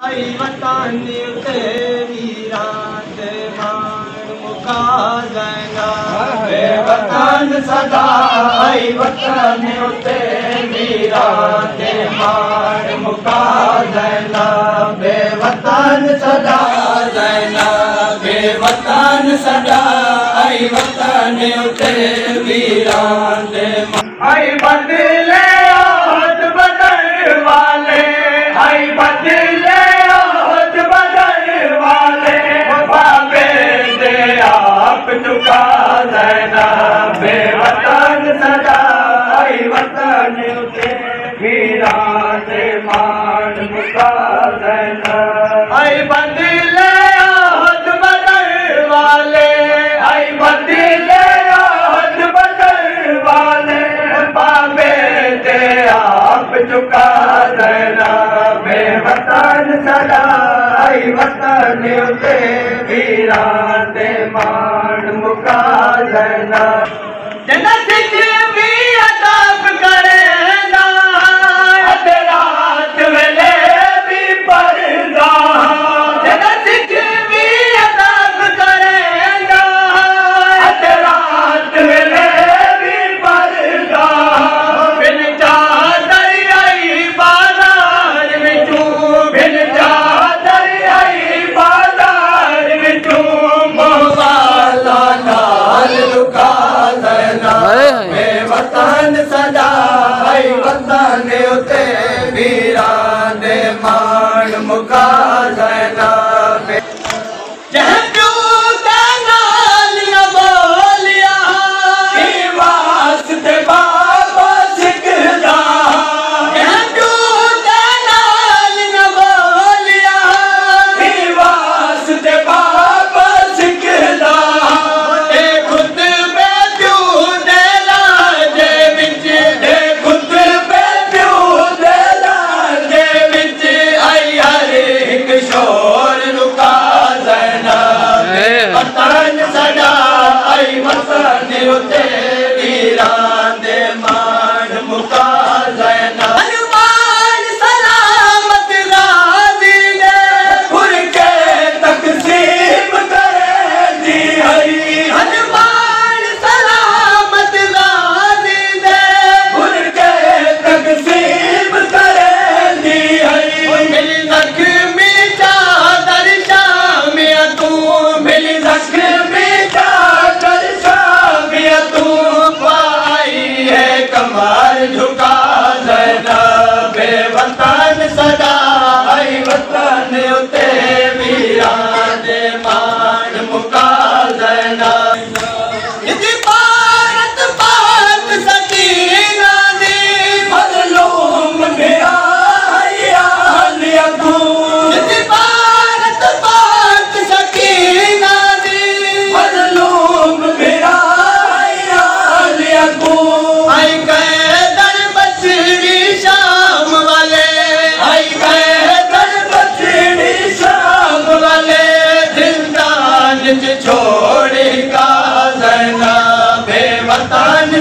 आई वतन उते वीरान ते मान मुकाज़ना वतन सदा आई वतन उते वीरान ते मान मुकाज़ना वतन सदा ज़ना वतन सदा आई वतन उते वीरान ते आई बदले आज बदल वाले आई बदले आज बदल वाले बाबे दे आप चुका देना बेवतन सदा आई वतन उते वीरान ते मान मुका देना आई बदले आज बदल वाले आई बदले आज बदल वाले बाबे दे आप चुका देना बेवतन सदा आई वतन उते वीरान ते मान मुका देना जन्नत भी अताब करेंदा रात वेले भी परदा जन्नत भी अताब करेंदा रात वेले भी परदा बिन चादर आई बाजार विचों बिन चादर आई बाजार विचों मोहवाला नाल लुका देना बेवतन सदा आई वतन उते वीरान ते मान मुका देना वतन सदा आई वतन उते वीरान ते मान मुका देना हनुमान सलामत गाज़ी ने खुर के तक़सीम करे दी हई हनुमान सलामत गाज़ी ने खुर के तक़सीम करे दी हई मिली ज़ख्मी चादर शाम तू मिली ज़ख्मी चादर शाम तू पाई है कमर झुका देना बेवतन सदा आई वतन उते वीरान ते मान मुका देना भारत पाक सकीना दी मज़लूम मेरा याद तू भारत पाक सकीना दी मज़लूम मेरा याद तू आई गए दर बचड़ी शाम वाले आई गए दर बचड़ी शाम वाले जिंदान छोड़ का देना बेवतन